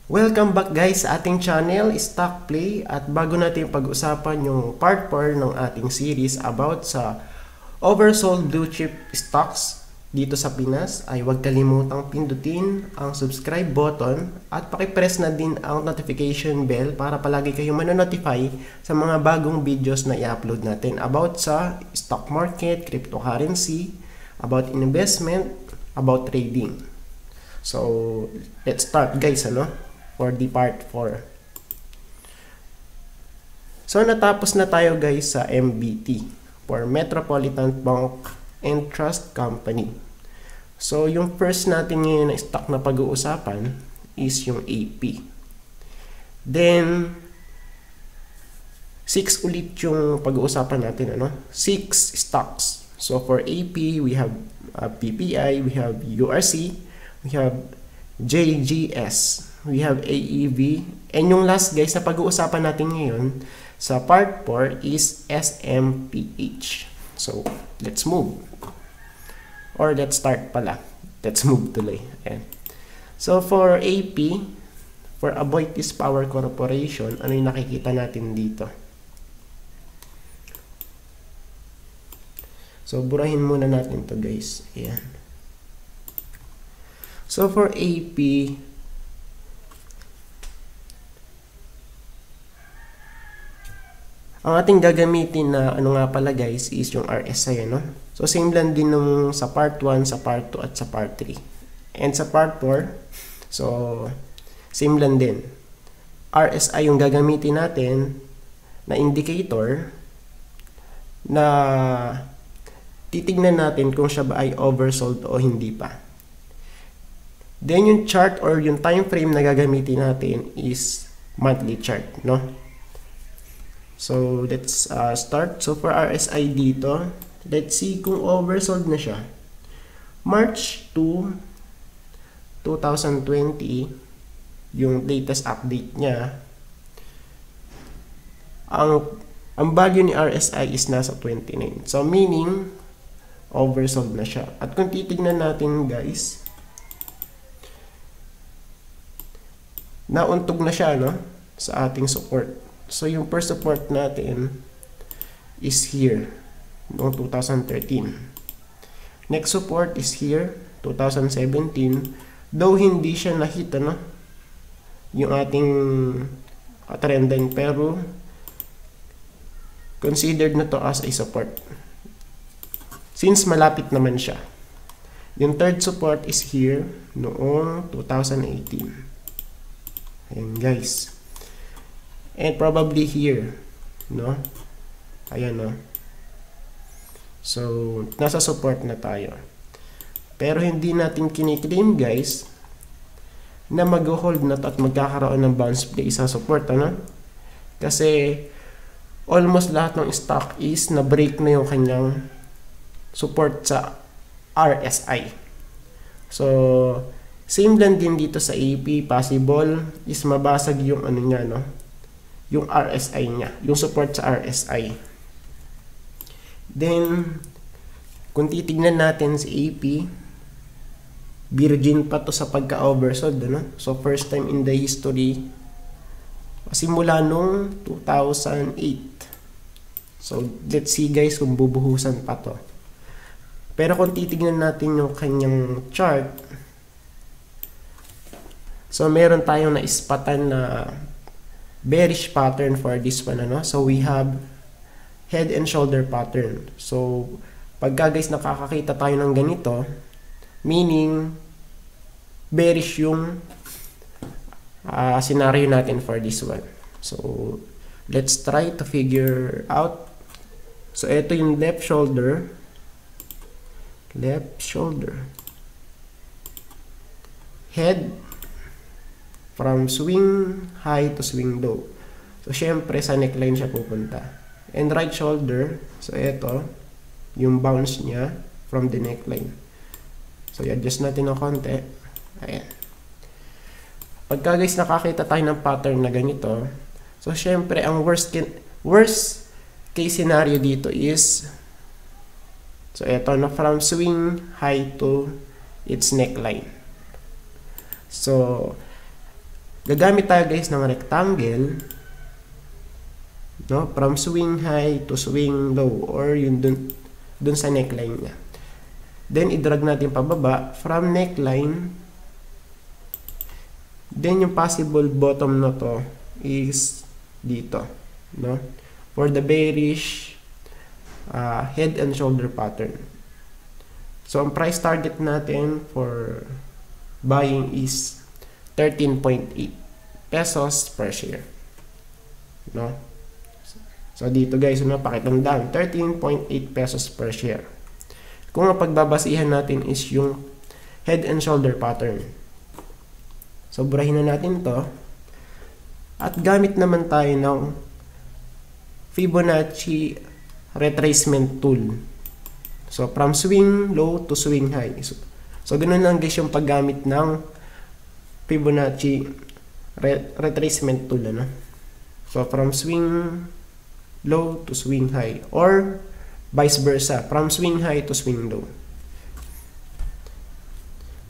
Welcome back guys sa ating channel, Stock Play. At bago natin pag-usapan yung part 4 ng ating series about sa oversold blue chip stocks dito sa Pinas, ay huwag kalimutang pindutin ang subscribe button at pakipress na din ang notification bell para palagi kayong manonotify sa mga bagong videos na i-upload natin about sa stock market, cryptocurrency, about investment, about trading. So, let's start guys, for the part 4. So, natapos na tayo guys sa MBT for Metropolitan Bank and Trust Company. So, yung first natin ngayon na stock na pag-uusapan is yung AP. Then, 6 ulit yung pag-uusapan natin, 6 stocks. So, for AP, we have PPI, we have URC, we have JGS, we have AEV, and yung last guys na pag-uusapan natin ngayon sa part 4 is SMPH. So, let's move. Or let's start pala. Let's move tuloy. Ayan. So, for AP, for Aboitiz Power Corporation, ano yung nakikita natin dito? So, burahin muna natin to guys. Ayan. So, for AP, ang ating gagamitin na nga pala guys is yung RSI, So, same lang din nung sa part 1, sa part 2, at sa part 3. And sa part 4, so, same lang din. RSI yung gagamitin natin na indicator na titignan natin kung siya ba ay oversold o hindi pa. Then, yung chart or yung time frame na gagamitin natin is monthly chart, So, let's start. So, for RSI dito, let's see kung oversold na siya. March 2, 2020, yung latest update niya, ang value ni RSI is nasa 29. So, meaning, oversold na siya. At kung titignan natin, guys, nauntog na siya, sa ating support. So, yung first support natin is here, noong 2013. Next support is here, 2017. Though hindi siya na-hit, yung ating trend line, pero considered na to as a support. Since malapit naman siya. Yung third support is here, noong 2018. Ayan, guys. And probably here, Ayan, So, nasa support na tayo. Pero hindi natin kiniklaim, guys, na mag-hold na to at magkakaroon ng bounce play sa support, Kasi, almost lahat ng stock is na-break na yung kanyang support sa RSI. So, same lang din dito sa AP, possible is mabasag yung niya, yung RSI niya, yung support sa RSI. Then, kung titignan natin sa AP, virgin pa to sa pagka-oversold, So, first time in the history, simula nung 2008. So, let's see guys kung bubuhusan pa to. Pero kung titignan natin yung kanyang chart, so, meron tayong naispatan na bearish pattern for this one, So, we have head and shoulder pattern. So, pagka guys nakakakita tayo ng ganito, meaning, bearish yung scenario natin for this one. So, let's try to figure out. So, ito yung left shoulder. Left shoulder. Head. From swing high to swing low. So, syempre, sa neckline siya pupunta. And right shoulder, so ito, yung bounce niya from the neckline. So, i-adjust natin ng konti. Ayan. Pagka guys, nakakita tayo ng pattern na ganito, so, syempre, ang worst case scenario dito is, so, ito, from swing high to its neckline. So, gagamit tayo guys ng rectangle, no, from swing high to swing low, or yun dun sa neckline niya. Then i-drag natin pababa from neckline. Then yung possible bottom na to is dito, no, for the bearish head and shoulder pattern. So ang price target natin for buying is 13.8 pesos per share, no. So dito guys, ano, pakitandaan, 13.8 pesos per share. Kung ang pagbabasihan natin is yung head and shoulder pattern. So burahin na natin to. At gamit naman tayo ng Fibonacci retracement tool. So from swing low to swing high. So ganun lang guys yung paggamit ng Fibonacci retracement tool, ano? So from swing low to swing high, or vice versa, from swing high to swing low.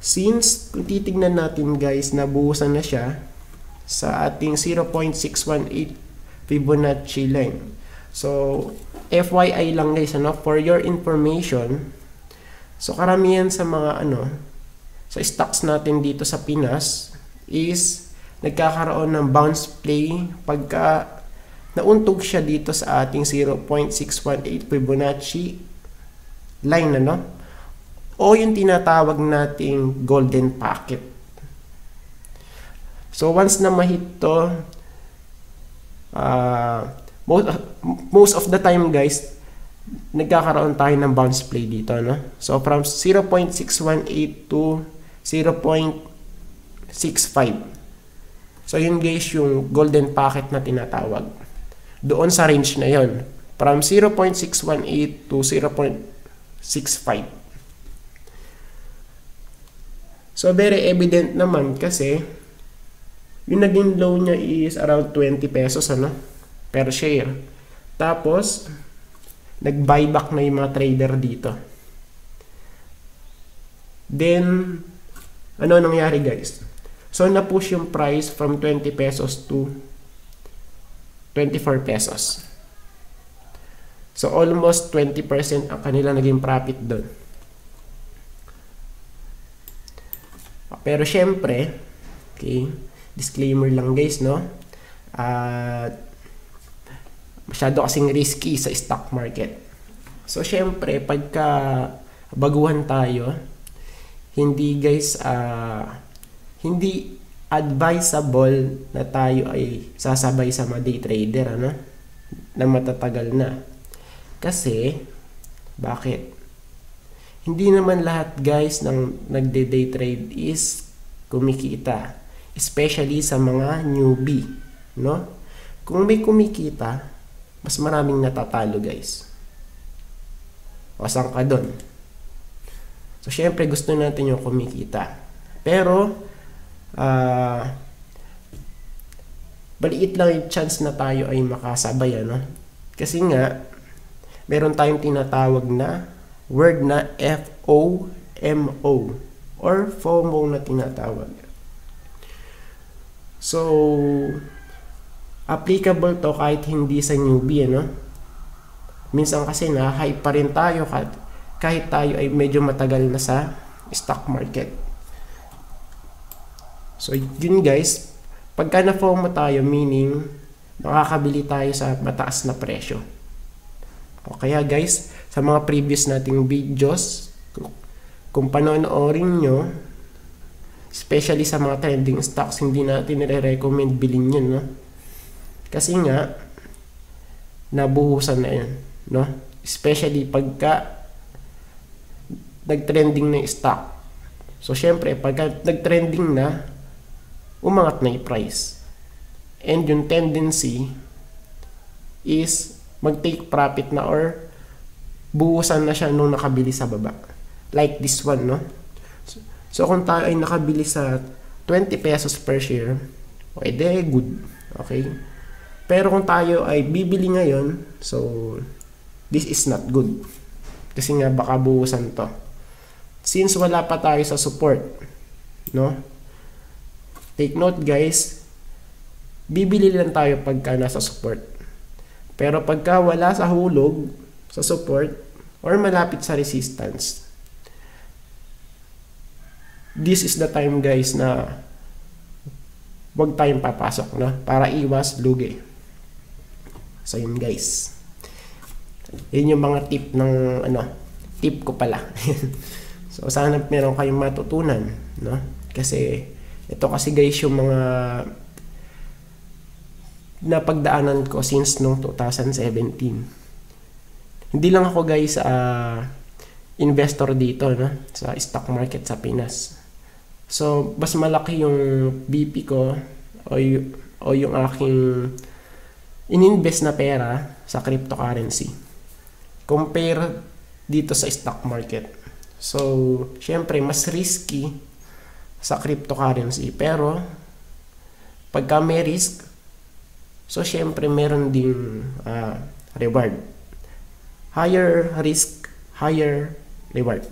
Since kung titignan natin guys, nabuhusan na siya sa ating 0.618 Fibonacci line. So FYI lang guys, ano, for your information. So karamihan sa mga sa stocks natin dito sa Pinas is nagkakaroon ng bounce play pagka nauntog siya dito sa ating 0.618 Fibonacci line, ano, o yung tinatawag nating golden pocket. So once na ma-hit to, most of the time guys, nagkakaroon tayo ng bounce play dito, no? So from 0.618 to 0.65. So yun guys yung golden pocket na tinatawag. Doon sa range na yon, from 0.618 to 0.65. So very evident naman kasi yung naging low niya is around 20 pesos, ano, per share. Tapos nag-buyback na yung mga trader dito. Then ano nangyari guys? So na-push yung price from 20 pesos to 24 pesos. So almost 20% ang kanila naging profit doon. Pero syempre, okay, disclaimer lang guys, no? Masyado kasing risky sa stock market. So syempre, pagka baguhan tayo, hindi guys, hindi advisable na tayo ay sasabay sa mga day trader, ano, na matatagal na. Kasi bakit? Hindi naman lahat guys ng nagde-day trade is kumikita, especially sa mga newbie, no? Kung may kumikita, mas maraming natatalo guys. O saan ka doon? So syempre gusto natin yung kumikita. Pero maliit lang yung chance na tayo ay makasabay, ano? Kasi nga meron tayong tinatawag na word na FOMO or FOMO na tinatawag. So applicable to kahit hindi sa newbie, ano? Minsan kasi na-hype pa rin tayo kahit tayo ay medyo matagal na sa stock market. So yun guys, pagka na-FOMO tayo, meaning makakabili tayo sa mataas na presyo. O kaya guys, sa mga previous nating videos, kung panonoorin nyo, especially sa mga trending stocks, hindi natin nire-recommend bilhin yun, no? Kasi nga nabuhusan na yan, no? Especially pagka nag-trending na yung stock. So syempre, pagka nag-trending na, umangat na yung price. And yung tendency is mag-take profit na or buhusan na siya nung nakabili sa baba. Like this one, no? So kung tayo ay nakabili sa 20 pesos per share, okay, good. Okay? Pero kung tayo ay bibili ngayon, so this is not good. Kasi nga baka buhusan to. Since wala pa tayo sa support, no? Take note guys, bibili lang tayo pagka nasa support. Pero pagka wala sa hulog, sa support, or malapit sa resistance, this is the time guys na wag tayong papasok, no? Para iwas lugi. So yun guys. Yun yung mga tip ng tip ko pala. So sana meron kayong matutunan, no? Kasi ito kasi guys yung mga napagdaanan ko since noong 2017. Hindi lang ako guys investor dito, no? Sa stock market sa Pinas. So mas malaki yung BP ko o yung aking ininvest na pera sa cryptocurrency compare dito sa stock market. So syempre mas risky sa cryptocurrency, pero pagka may risk, so syempre meron ding reward. Higher risk, higher reward,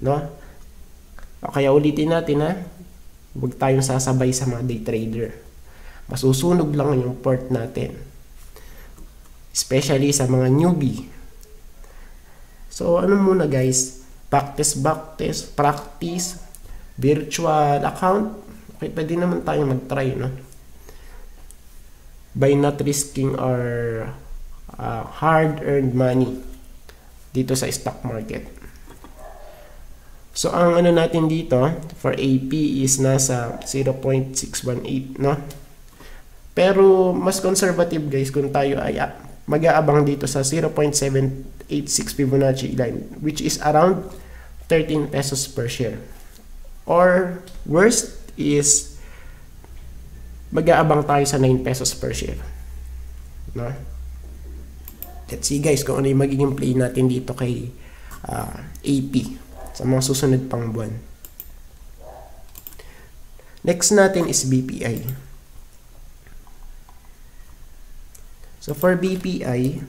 no? Kaya ulitin natin, huwag tayong sasabay sa mga day trader. Masusunog lang yung port natin, especially sa mga newbie. So ano muna guys, practice, virtual account. Okay, pwede naman tayo mag-try, no? By not risking our hard-earned money dito sa stock market. So ang natin dito for AP is nasa 0.618, no? Pero mas conservative guys kung tayo ay mag-aabang dito sa 0.786 Fibonacci line, which is around 13 pesos per share. Or worst is mag-aabang tayo sa 9 pesos per share, no? Let's see guys kung ano yung magiging play natin dito kay AP sa mga susunod pang buwan. Next natin is BPI. So for BPI,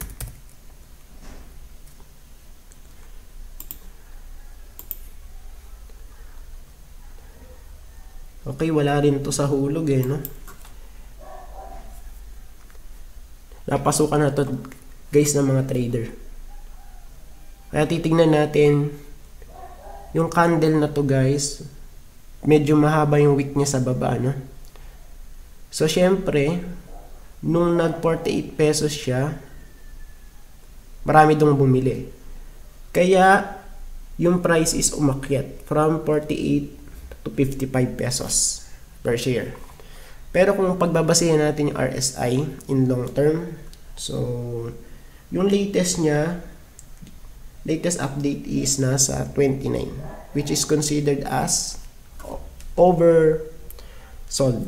okay, wala rin to sa hulog no? Napasukan na to guys ng mga trader. Kaya titignan natin yung candle na to guys, medyo mahaba yung wick niya sa baba, no? So syempre nung nag 48 pesos siya, marami dong bumili. Kaya yung price is umakyat from 48 to 55 pesos per share. Pero kung pagbabasehan natin yung RSI in long term, so yung latest update is nasa 29, which is considered as oversold,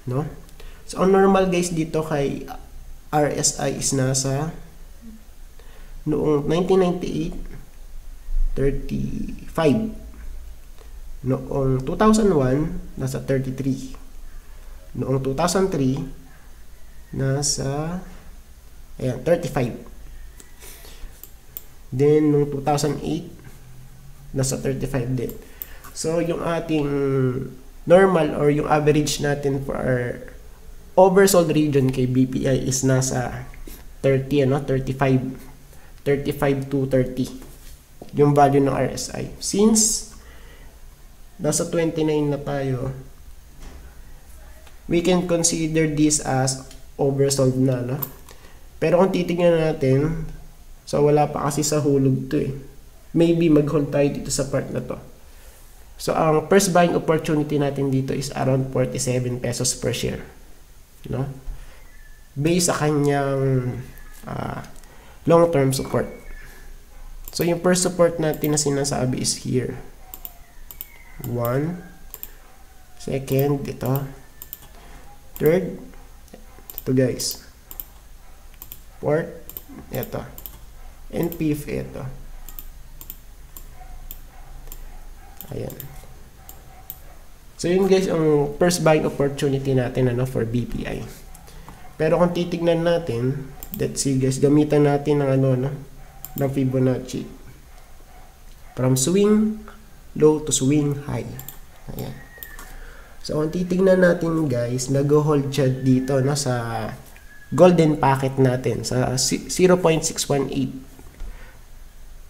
no? So ang normal guys dito kay RSI is nasa noong 1998 35, noong 2001 nasa 33, noong 2003 nasa 35. Then, noong 2008, nasa 35 din. So, yung ating normal or yung average natin for our oversold region kay BPI is nasa 30, 35 to 30. Yung value ng RSI. Since, nasa 29 na tayo, we can consider this as oversold na, no? Pero kung titignan natin, so wala pa kasi sa hulog to maybe mag-hold tayo dito sa part na to. So ang first buying opportunity natin dito is around 47 pesos per share, no? Based sa kanyang long-term support. So yung first support natin na sinasabi is here. 1, second, ito. Third, ito guys. Fourth, ito. And fifth, ito. Ayan. So yun guys ang first buying opportunity natin for BPI. Pero kung titignan natin, let's see guys, gamitan natin ng ng Fibonacci. From swing low to swing high. Ayan. So So, kung titignan natin guys, nag-hold siya dito no, sa golden packet natin sa 0.618.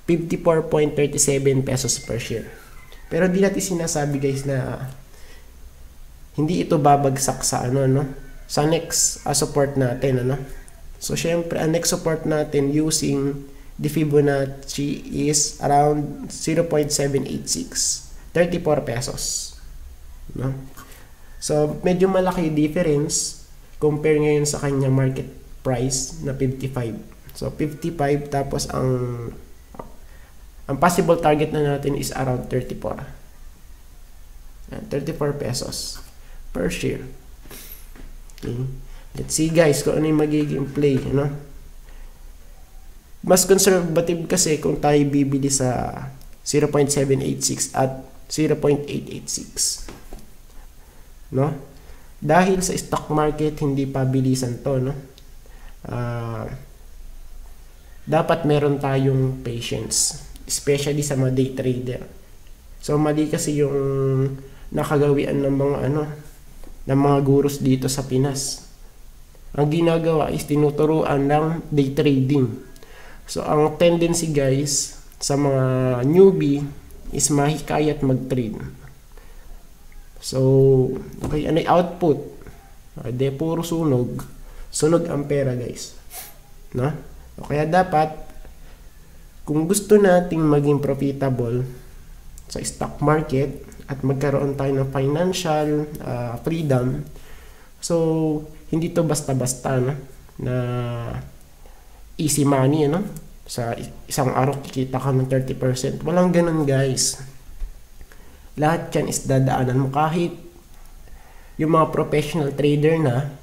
54.37 pesos per share. Pero di natin sinasabi guys na hindi ito babagsak sa ano no, sa next support natin ano. So syempre ang next support natin using the Fibonacci is around 0.786, 34 pesos. No? So medyo malaki difference compare ngayon sa kanya market price na 55. So 55 tapos ang possible target na natin is around 34. 34 pesos per share. Okay. Let's see guys kung ano yung magiging play, ano? Mas conservative kasi kung tayo bibili sa 0.786 at 0.886. No? Dahil sa stock market hindi pabilisan to, no? Dapat meron tayong patience, especially sa mga day trader. So mali kasi yung nakagawian ng mga ng mga gurus dito sa Pinas. Ang ginagawa is tinuturuan ng day trading. So ang tendency guys sa mga newbie is mahikayat mag-trade. So okay, ano yung output? De puro sunog. Sunog ang pera guys. No? Kaya dapat kung gusto nating maging profitable sa stock market at magkaroon tayo ng financial freedom, so hindi to basta-basta na easy money, no? Sa isang araw kikita ka ng 30%. Walang ganun guys. Lahat yan is dadaanan mo. Kahit yung mga professional trader na,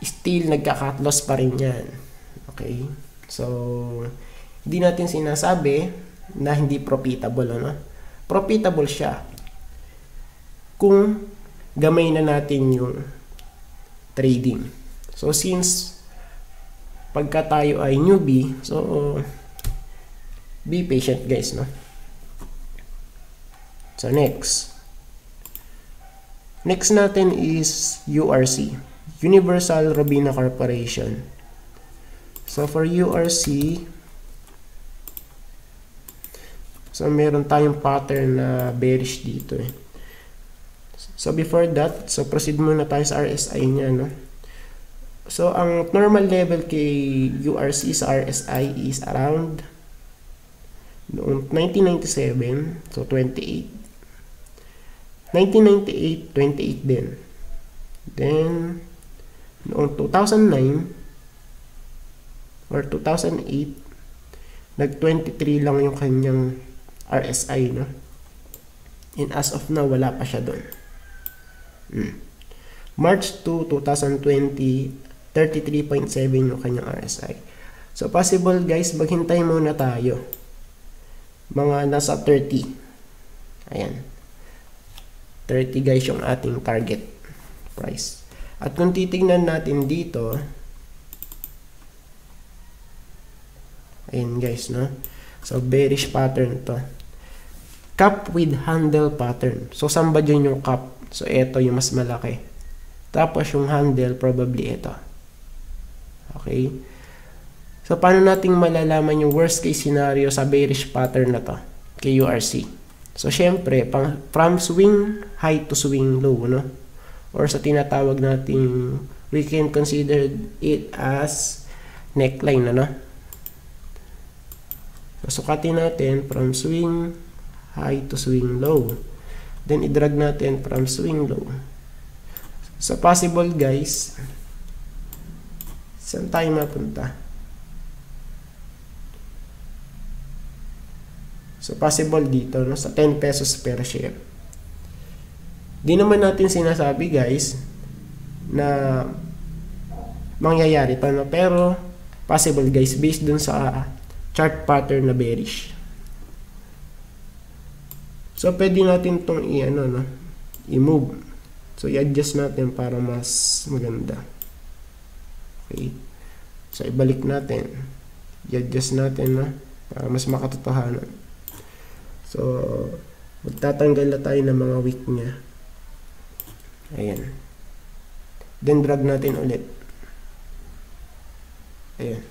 still nagka-cut loss pa rin yan. Okay? So hindi natin sinasabi na hindi profitable, ano? Profitable siya kung gamay na natin yung trading. So since pagka tayo ay newbie, so be patient guys, no? So next natin is URC, Universal Robina Corporation. So for URC, so meron tayong pattern na bearish dito eh. So before that, so proceed muna tayo sa RSI niya, no? So ang normal level kay URC sa RSI is around noong 1997, so 28. 1998, 28 din. Then noong 2009 or 2008, nag-23 lang yung kanyang RSI, no? And as of now, wala pa siya doon. March 2, 2020, 33.7 yung kanyang RSI. So possible guys, maghintay muna tayo. Mga nasa 30. Ayan. 30 guys yung ating target price. At kung titingnan natin dito, ayan guys, no? So bearish pattern to. Cup with handle pattern. So saan ba dyan yung cup? So ito yung mas malaki. Tapos yung handle probably ito. Okay? So paano nating malalaman yung worst case scenario sa bearish pattern na to? KURC. So syempre, from swing high to swing low, no? Or sa tinatawag nating, we can consider it as neckline, ano? So sukatin natin from swing high to swing low. Then i-drag natin from swing low. So possible guys, saan tayo mapunta? So possible dito, no, sa 10 pesos per share. Di naman natin sinasabi guys na mangyayari pa, no? Pero possible guys based dun sa chart pattern na bearish. So pwede natin tong i-move. So i-adjust natin para mas maganda. Okay. So ibalik natin. I-adjust natin, no, para mas makatotohanan. So magtatanggal na tayo ng mga wick niya. Ayan. Then drag natin ulit. Ayan.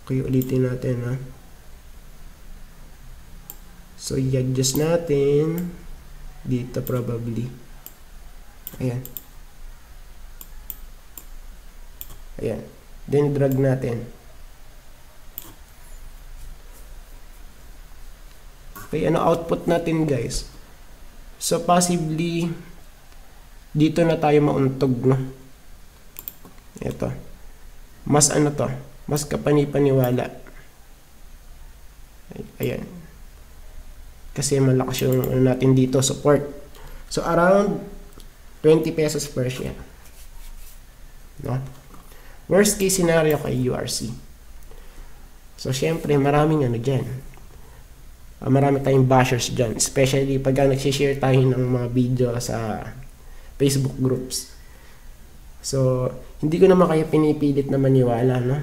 Okay, ulitin natin ha. So, i-adjust natin dito probably. Ayan. Ayan. Then drag natin. Okay, ano output natin guys? So, possibly dito na tayo mauntog, no? Ito. Mas ano to? Mas kapani-paniwala. Ayan. Kasi malakas yung ano natin dito, support. So, around 20 pesos per share. No? Worst case scenario kay URC. So, syempre, maraming ano dyan. Marami tayong bashers dyan. Especially pag nagsishare tayo ng mga video sa Facebook groups. So, hindi ko naman kayo pinipilit na maniwala, no?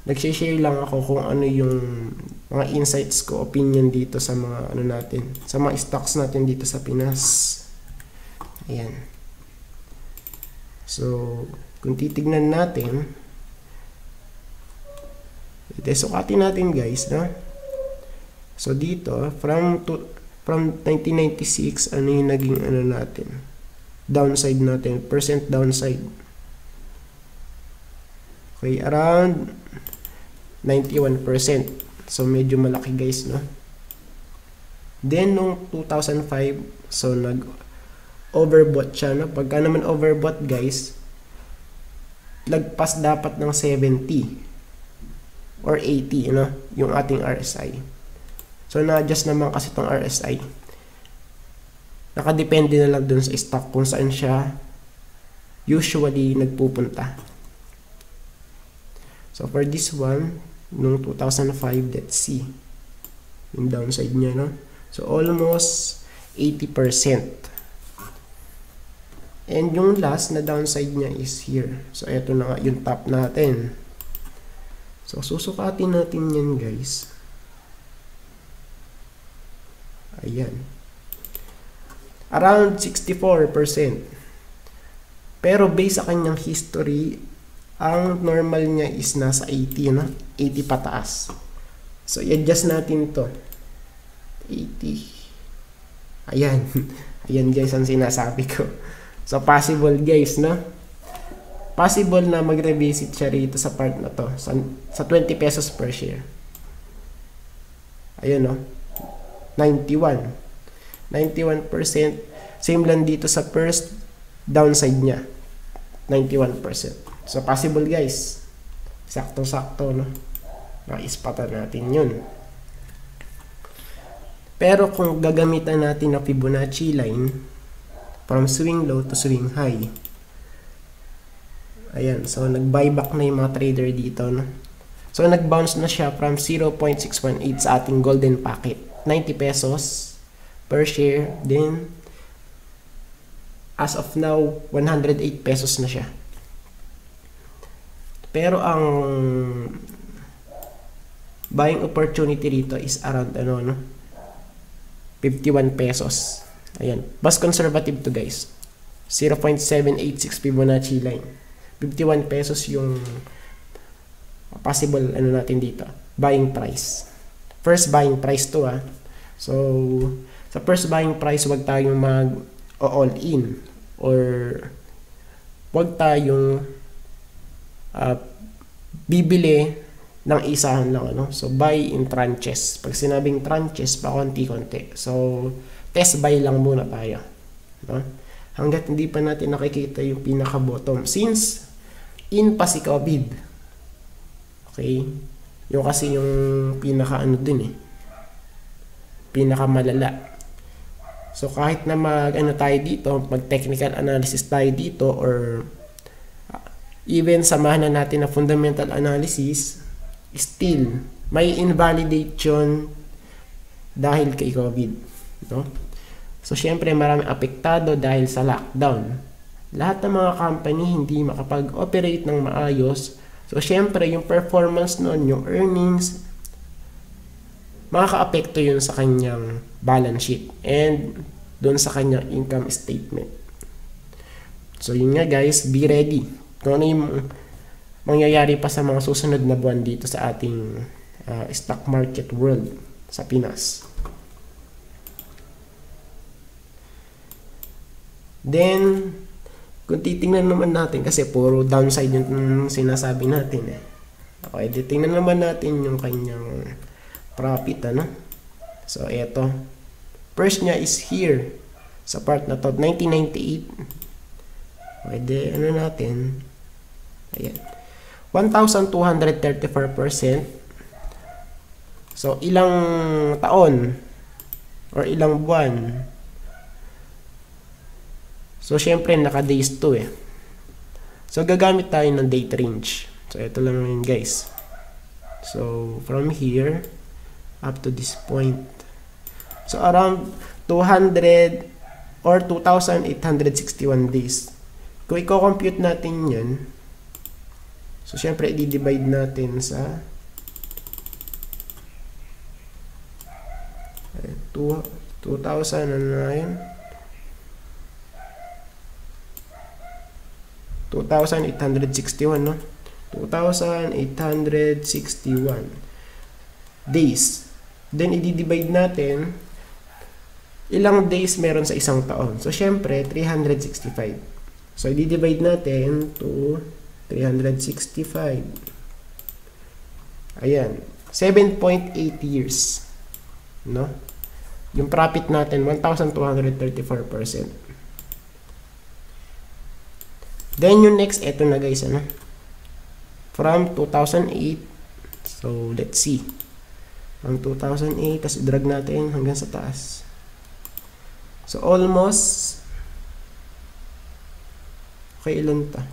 Nagsishare lang ako kung ano yung mga insights ko, opinion dito sa mga ano natin, sa mga stocks natin dito sa Pinas. Ayan. So, kung titignan natin, sukatin natin guys, no? So, dito, from 1996, ano yung naging ano natin? Downside natin, percent downside. Okay, around 91%. So, medyo malaki guys, no? Then, nung 2005, so, nag-overbought siya, no? Pagka naman overbought, guys, lagpas dapat ng 70 or 80, no? Yung ating RSI. So, na-adjust naman kasi itong RSI. Nakadepende na lang dun sa stock kung saan siya usually nagpupunta. So, for this one, nung 2005, let's see. Yung downside niya, no? So, almost 80%. And yung last na downside niya is here. So, eto na nga yung top natin. So, susukatin natin yan, guys. Ayan. Around 64%. Pero based sa kanyang history, ang normal niya is nasa 80, no? 80 pataas. So, i-adjust natin to. 80. Ayan. Ayan guys, ang sinasabi ko. So, possible guys, no? Possible na mag-revisit siya rito sa part na to. Sa 20 pesos per share. Ayan, no? 91%. Same lang dito sa first downside niya. 91%. So, possible guys. Sakto-sakto, no? Maispatan natin yun. Pero kung gagamitan natin na Fibonacci line from swing low to swing high. Ayan. So, nag-buyback na yung mga trader dito, no? So, nag-bounce na siya from 0.618 sa ating golden packet. 90 pesos per share. Then, as of now, 108 pesos na siya. Pero ang buying opportunity rito is around 51 pesos. Ayan. Mas conservative to guys. 0.786 Fibonacci line. 51 pesos yung possible natin dito. Buying price. First buying price to So, sa first buying price, wag tayong mag-all in or wag tayong bibili ng isahan lang, So, buy in tranches. Pag sinabing tranches, pa konti-konti. So, test buy lang muna tayo, no? Hanggat hindi pa natin nakikita yung pinaka-bottom. Since, in pa si COVID. Okay? Yung kasi yung pinaka-malala. So, kahit na tayo dito, mag-technical analysis tayo dito, or even samahan na natin na fundamental analysis, still, may invalidation dahil kay COVID, no? So, syempre, maraming apektado dahil sa lockdown. Lahat ng mga company hindi makapag-operate ng maayos. So, syempre, yung performance noon, yung earnings, makaka-apekto yun sa kanyang balance sheet and doon sa kanyang income statement. So yun nga guys, be ready. Kung ano yung mangyayari pa sa mga susunod na buwan dito sa ating stock market world sa Pinas. Then, kung titingnan naman natin, kasi puro downside yung sinasabi natin eh. Okay, titingnan naman natin yung kanyang profit, ano? So, eto. First niya is here. Sa part na to, 1998. Pwede, ano natin? Ayan. 1,234%. So, ilang taon or ilang buwan? So, syempre, naka-days to eh. So, gagamit tayo ng date range. So, ito lang yun guys. So, from here up to this point. So, around 200 or 2,861 days. Kung i-compute natin yan, so, syempre, i-divide natin sa 2,000 ano na yun? 2,861, no? 2,861 days. Then, i-divide natin ilang days meron sa isang taon. So, syempre, 365. So, i-divide natin to 365. Ayan. 7.8 years. No? Yung profit natin, 1,234%. Then, yung next, eto na guys, ano? From 2008, so, let's see. From 2008, tas i-drag natin hanggang sa taas. So, almost, okay, ilan ta?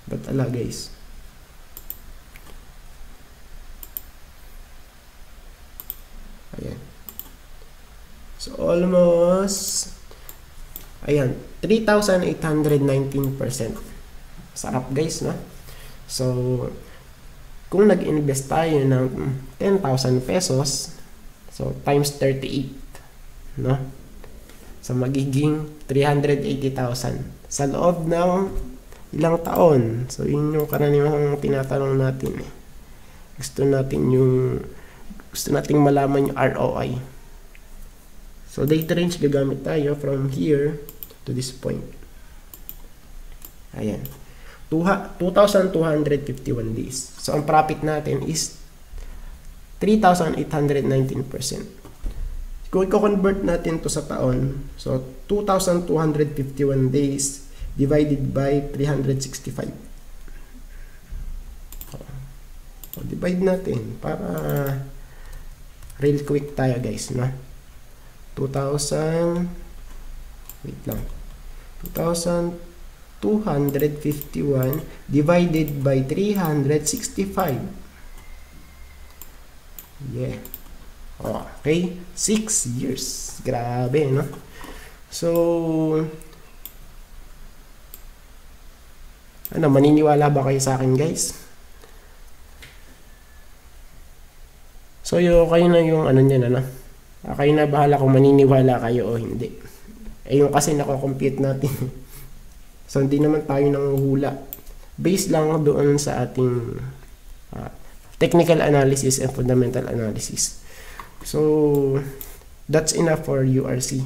Ba't ala, guys? Ayan. So, almost, ayan, 3,819%. Sarap guys, no? So, kung nag-invest tayo ng 10,000 pesos, so times 38, no? So, magiging 380,000 sa loob ng ilang taon. So, yun yung karaniwang tinatanong natin eh. Gusto nating malaman yung ROI. So, date range gagamit tayo from here to this point. Ayan. 2,251 days. So, ang profit natin is 3,819%. Kung i-convert natin to sa taon, so, 2,251 days divided by 365. So, divide natin para real quick tayo guys, no? 2,251 divided by 365. Yeah. Okay. 6 years. Grabe, no? So, ano, maniniwala ba kayo sa akin, guys? So, kayo na yung ano niyan, ano? Kayo na bahala kung maniniwala kayo o hindi. Eh, yung kasi nako-compute natin. So, hindi naman tayo nanguhula. Based lang doon sa ating technical analysis and fundamental analysis. So, that's enough for URC.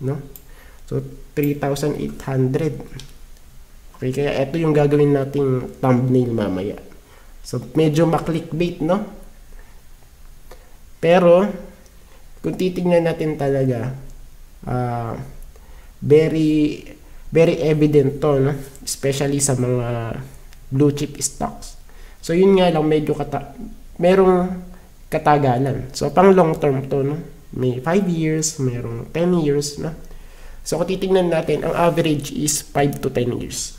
No? So, 3,800. Okay, kaya ito yung gagawin nating thumbnail mamaya. So, medyo ma-clickbait, no? Pero, kung titingnan natin talaga, very evident to, no? Especially sa mga blue chip stocks. So, yun nga lang, medyo merong katagalan. So, pang long term to, no? May 5 years, merong 10 years, no? So, kung titingnan natin, ang average is 5 to 10 years.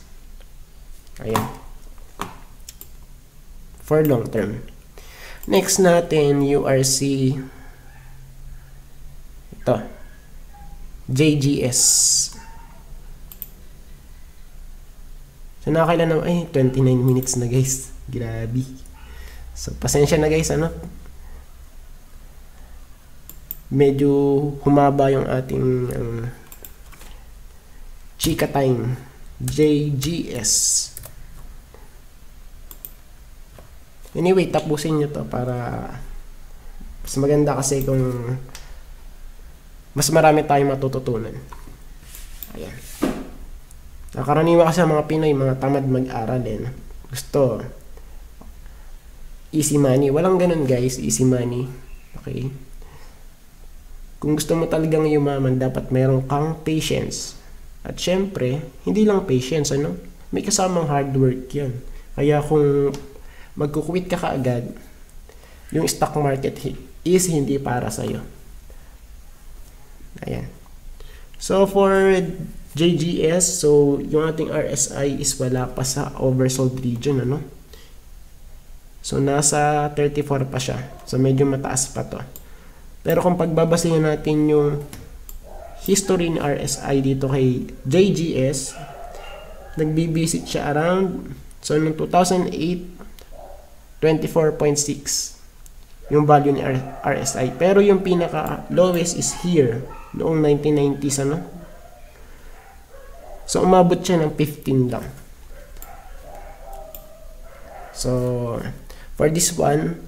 Ayan. For long term. Next natin, URC. Ito. JGS. So, nakakailan na, 29 minutes na guys. Grabe. So, pasensya na guys, ano? Medyo humaba yung ating chika time. JGS. Anyway, tapusin nyo to para mas maganda kasi kung mas marami tayong matututunan. Ayan. Nakaraniwan kasi ang mga Pinoy, mga tamad mag-aral din. Gusto easy money. Walang ganun guys, easy money. Okay? Kung gusto mo talagang yumaman, dapat mayroon kang patience. At syempre, hindi lang patience, ano? May kasamang hard work yan. Kaya kung magkukwit ka kaagad, yung stock market is hindi para sa'yo. Ayan. So, for JGS, so yung ating RSI is wala pa sa oversold region, ano? So, nasa 34 pa siya. So, medyo mataas pa to. Pero kung pagbabasehan natin yung history ni RSI dito kay JGS, nagbibisit siya around, so noong 2008, 24.6 yung value ni RSI. Pero yung pinaka lowest is here, noong 1990s, ano? So, umabot siya ng 15 lang. So, for this one,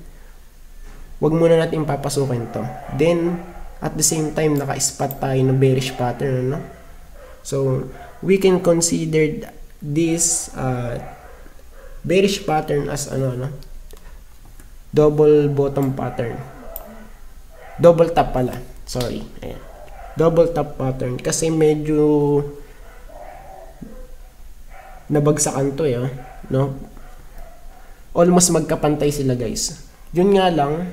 wag muna natin papasukin to. Then, at the same time, naka-spot tayo ng bearish pattern, no? So, we can consider this bearish pattern as double bottom pattern. Double top pala. Sorry. Ayan. Double top pattern. Kasi medyo nabagsakan to, no? Almost magkapantay sila, guys. Yun nga lang,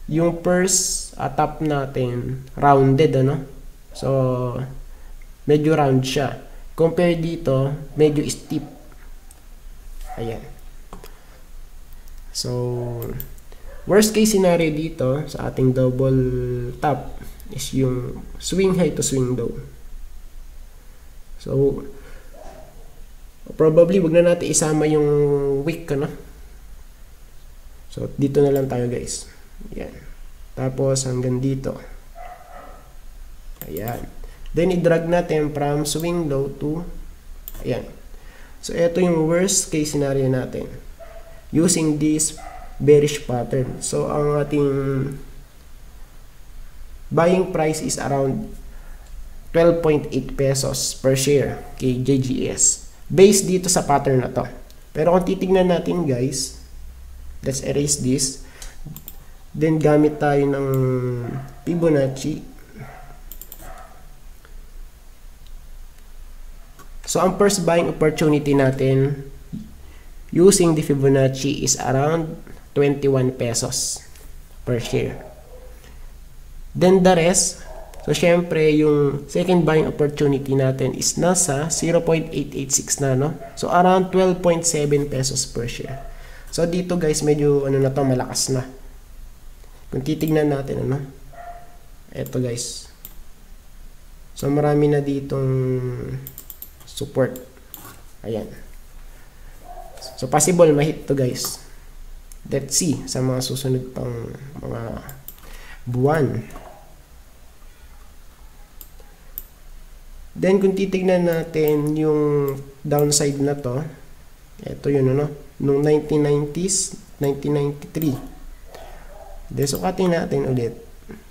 yung first top natin rounded, ano? So, medyo round siya. Compare dito, medyo steep. Ayan. So, worst case scenario dito sa ating double top is yung swing high to swing low. So, probably wag na natin isama yung wick, ano? So, dito na lang tayo, guys. Ayan. Tapos, hanggang dito. Ayan. Then, i-drag natin from swing low to, ayan. So, ito yung worst case scenario natin. Using this bearish pattern. So, ang ating buying price is around 12.8 pesos per share kay JGS. Based dito sa pattern na to. Pero kung titignan natin, guys, let's erase this. Then, gamit tayo ng Fibonacci. So, ang first buying opportunity natin using the Fibonacci is around 21 pesos per share. Then, the rest, so, syempre, yung second buying opportunity natin is nasa 0.886 na, no? So, around 12.7 pesos per share. So, dito, guys, medyo, na to, malakas na. Kung titignan natin, eto, guys. So, marami na ditong support. Ayan. So, possible ma-hit to, guys. Let's see sa mga susunod pang mga buwan. Then, kung titignan natin yung downside na to, eto yun, noong 1990s, 1993. Then, sukatin natin ulit.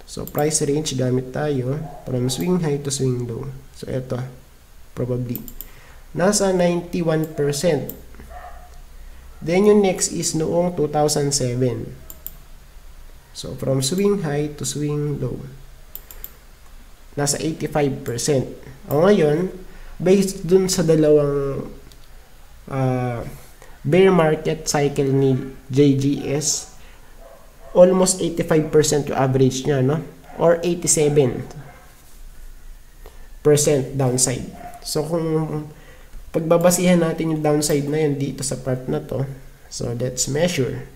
So, price range, gamit tayo from swing high to swing low. So, eto, probably. Nasa 91%. Then, yung next is noong 2007. So, from swing high to swing low. Nasa 85%. O ngayon, based dun sa dalawang bear market cycle ni JGS, almost 85% yung average niya, no? Or 87% downside. So, kung pagbabasihan natin yung downside na yun dito sa part na to, so let's measure.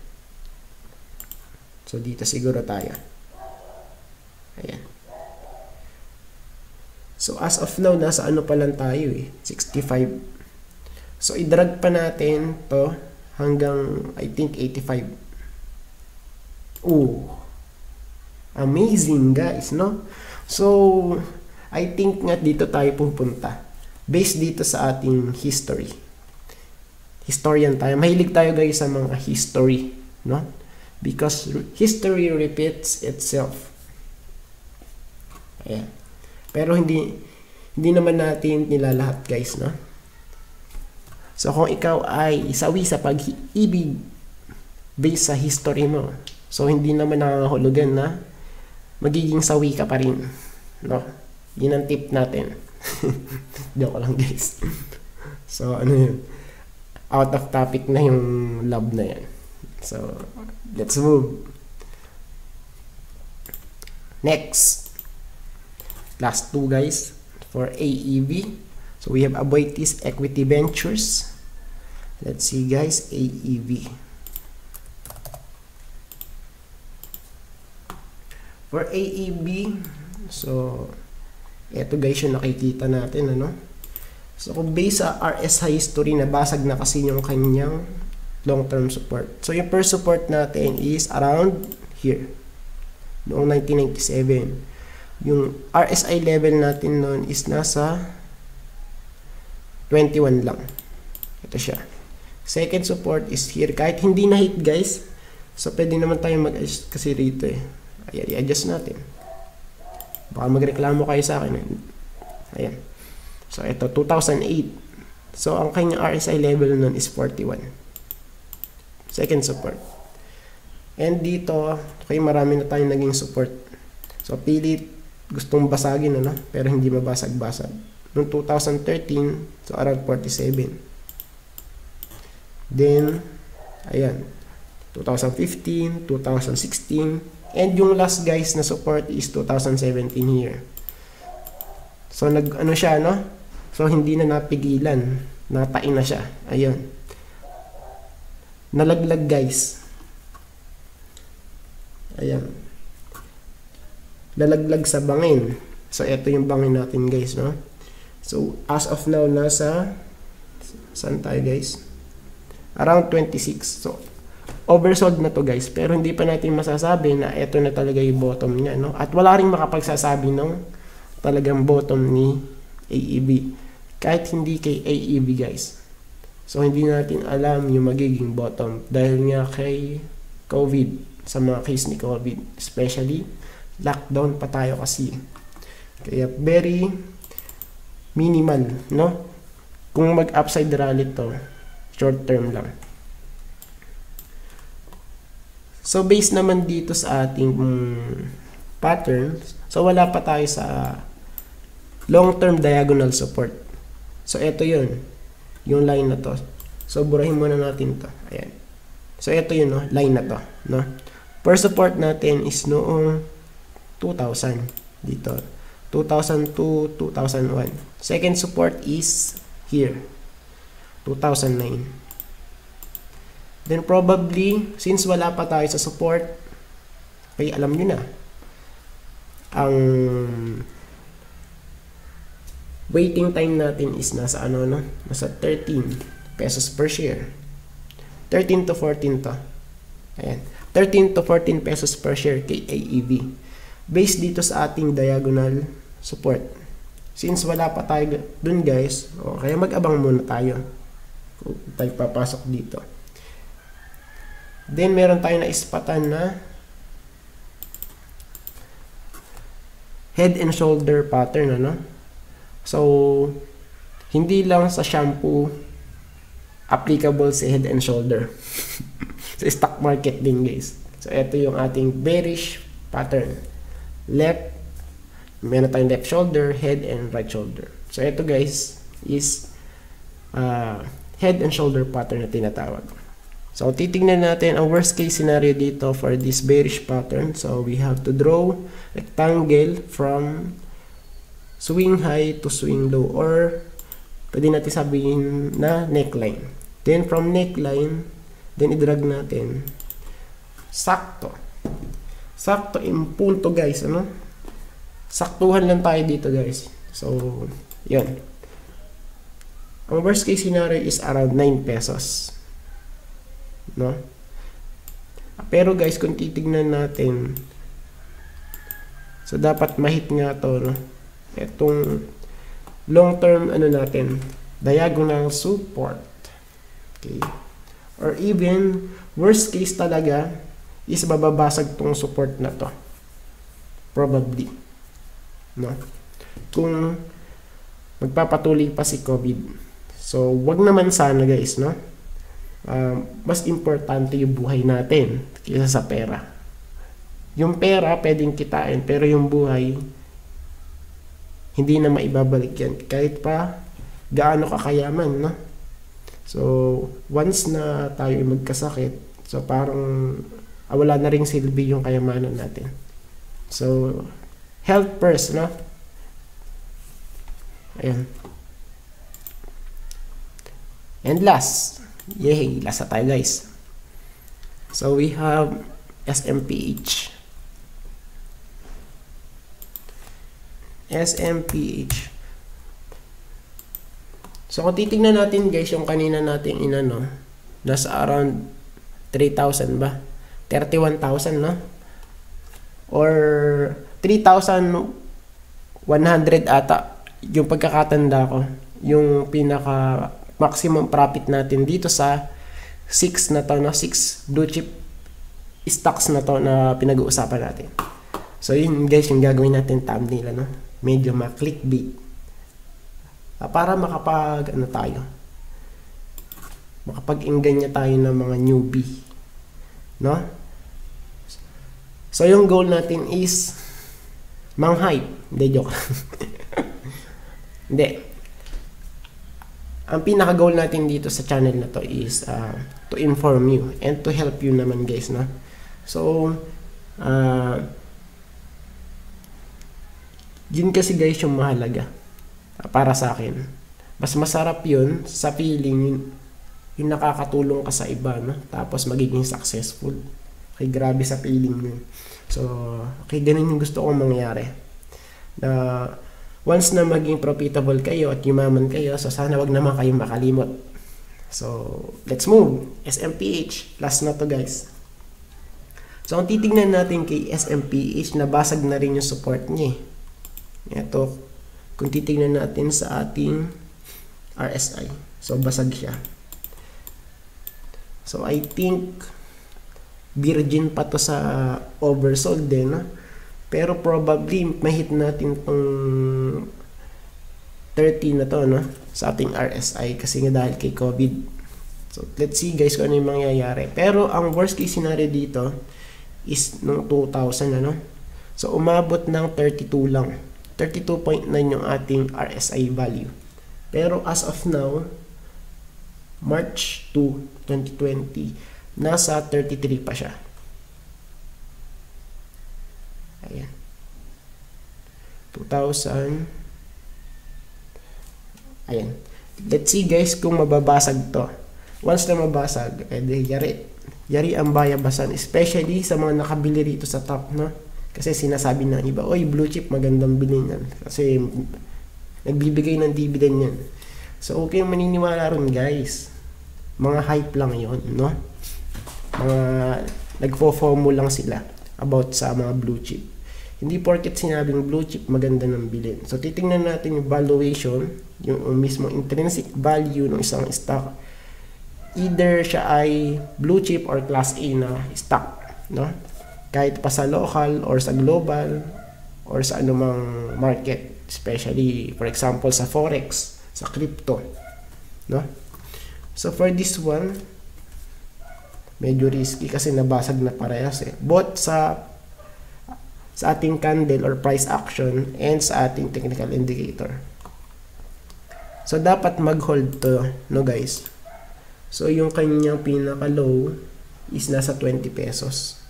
So, dito siguro tayo. Ayan. So, as of now, nasa ano pa lang tayo 65. So, i-drag pa natin to hanggang, I think, 85. Oh, amazing guys, no? So, I think nga dito tayo pupunta. Based dito sa ating history. Historian tayo. Mahilig tayo guys sa mga history, no? Because history repeats itself. Ayan. Pero hindi naman natin nilalahat guys, no? So kung ikaw ay sawi sa pag-ibig based sa history mo, so hindi naman nakakahulugan na magiging sawi ka pa rin, no? Yun ang tip natin. Joke lang guys. So ano yun, out of topic na yung love na yan. So let's move. Next, last two guys for AEV. So we have Aboitiz Equity Ventures. Let's see guys, AEV. For AEV, so eto guys yung nakikita natin, ano? So kung based sa RSI history, nabasag na kasi yung kanyang long-term support. So yung first support natin is around here, noong 1997. Yung RSI level natin noon is nasa 21 lang. Ito siya. Second support is here. Kahit hindi na hit guys, so pwede naman tayo mag-adjust kasi rito eh. Ayan, i-adjust natin. Baka magreklamo kayo sa akin. Ayan. So ito, 2008. So ang kanyang RSI level nun is 41. Second support. And dito, okay, marami na tayong naging support. So pilit gustong basagin, ano? Pero hindi mabasag-basag. Noong 2013, so around 47. Then, ayan, 2015, 2016, and yung last guys na support is 2017 here. So, ano siya, no? So, hindi na napigilan. Natain na siya. Ayun. Nalaglag guys. Ayan. Lalaglag sa bangin. So, ito yung bangin natin guys, no? So, as of now, nasa, saan tayo guys? Around 26. So, oversold na to guys. Pero hindi pa natin masasabi na ito na talaga yung bottom niya, no? At wala rin makapagsasabi ng talagang bottom ni AEV. Kahit hindi kay AEV guys. So, hindi natin alam yung magiging bottom. Dahil nga kay COVID, sa mga case ni COVID. Especially, lockdown pa tayo kasi. Kaya, very minimal, no? Kung mag-upside rally to, short term lang. So, based naman dito sa ating patterns, so wala pa tayo sa long-term diagonal support. So, ito yun. Yung line na to. So, burahin muna natin to. Ayan. So, ito yun, no? Line na to, no? First support natin is noong 2000. Dito. 2002, 2001. Second support is here, 2009. Then probably, since wala pa tayo sa support, okay, alam nyo na, ang waiting time natin is nasa ano, no? Nasa 13 pesos per share. 13 to 14 to. Ayan. 13 to 14 pesos per share kay AEV. Based dito sa ating diagonal support. Since wala pa tayo dun guys, kaya mag-abang muna tayo. Kung tayo papasok dito. Then meron tayo na ispatan na head and shoulder pattern, ano? So, hindi lang sa shampoo applicable sa head and shoulder. Sa stock market din guys. So, ito yung ating bearish pattern. Left, meron tayong left shoulder, head, and right shoulder. So, ito guys is head and shoulder pattern na tinatawag. So, titignan natin ang worst case scenario dito for this bearish pattern. So, we have to draw rectangle from swing high to swing low, or pwede natin sabihin na neckline. Then, from neckline, then i-drag natin sakto. Sakto in punto guys, ano? Saktuhan lang tayo dito guys. So, yun. Ang worst case scenario is around 9 pesos. No? Pero guys, kung titignan natin, so dapat ma-hit nga to, no? Itong long term ano natin, diagonal support. Okay. Or even worst case talaga is bababasag tong support na to. Probably. No? Kung magpapatuloy pa si COVID. So, wag naman sana guys, no? Mas importante yung buhay natin kaysa sa pera. Yung pera pwedeng kitain, pero yung buhay hindi na maibabalik yan kahit pa gaano kakayaman, no? So once na tayo magkasakit, so parang wala na ring silbi yung kayamanan natin. So health first, no? Ayan. And last, yay, last na tayo guys. So we have SMPH. SMPH. So kung titingnan natin guys, yung kanina nating inano, nasa around 3,000 ba? 31,000, no? Or 3,100 ata yung pagkakatanda ko, yung pinaka maximum profit natin dito sa 6 na to, no? 6 blue chip stocks na to na pinag-uusapan natin. So yun guys, yung gagawin natin thumbnail, no? Medyo ma-clickbait. Para makapag ano tayo, makapag-inganya tayo ng mga newbie, no? So yung goal natin is mang-hype. Hindi, joke. Hindi. Ang pinaka-goal natin dito sa channel na to is to inform you and to help you naman guys, no? So yun kasi guys yung mahalaga para sa akin. Mas masarap yun sa feeling yung nakakatulong ka sa iba, no? Tapos magiging successful. Okay, grabe sa feeling yun. So, okay, ganun yung gusto kong mangyari. Na once na maging profitable kayo at yumaman kayo, so sana wag naman kayong makalimot. So, let's move. SMPH. Last na to guys. So, kung titignan natin kay SMPH, nabasag na rin yung support niya. Ito, kung titignan natin sa ating RSI. So, basag siya. So, I think virgin pa to sa oversold din, no? Pero probably mahit natin tong 30 na to, no? Sa ating RSI kasi nga dahil kay COVID. So, let's see guys kung ano yung mangyayari. Pero, ang worst case scenario dito is nung 2,000, ano? So, umabot ng 32 lang. 32.9 yung ating RSI value. Pero as of now, March 2, 2020, nasa 33 pa siya. Ayan. 2,000. Ayan. Let's see guys kung mababasag to. Once na mabasag, edi yari ang bayabasan. Especially sa mga nakabili rito sa top, no? Kasi sinasabi ng iba, oy, blue chip, magandang bilhin yan. Kasi nagbibigay ng dividend yan. So, okay maniniwala ron guys. Mga hype lang yon, no? Mga nagfo-FOMO lang sila about sa mga blue chip. Hindi porket sinabing blue chip, maganda ng bilhin. So, titingnan natin yung valuation, yung mismo intrinsic value ng isang stock. Either siya ay blue chip or class A na stock, no? Kahit pa sa local or sa global or sa anumang market, especially for example sa forex, sa crypto, no? So for this one, medyo risky kasi nabasag na parehas eh. Both sa ating candle or price action and sa ating technical indicator. So dapat mag-hold to, no guys? So yung kanyang pinaka-low is nasa 20 pesos.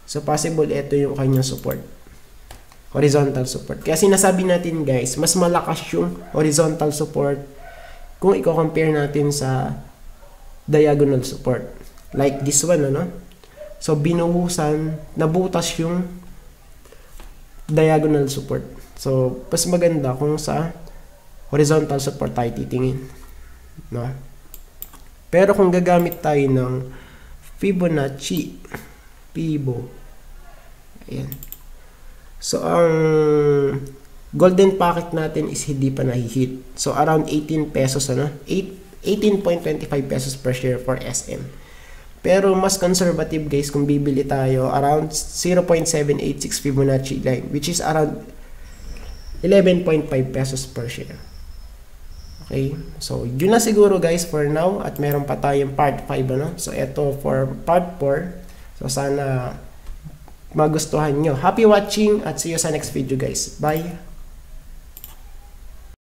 So, possible ito yung kanyang support. Horizontal support. Kaya sinasabi natin guys, mas malakas yung horizontal support kung i-compare natin sa diagonal support. Like this one, ano? So, binuhusan, nabutas yung diagonal support. So, mas maganda kung sa horizontal support tayo titingin. No? Pero kung gagamit tayo ng Fibonacci. Fibo. Ayan. So, ang golden packet natin is hindi pa nahihit. So, around 18 pesos, 18.25 pesos per share for SM. Pero, mas conservative guys, kung bibili tayo, around 0.786 Fibonacci line, which is around 11.5 pesos per share. Okay? So, yun na siguro guys for now. At meron pa tayong part 5, So, ito for part 4. So, sana magustuhan nyo. Happy watching at see you sa next video guys. Bye!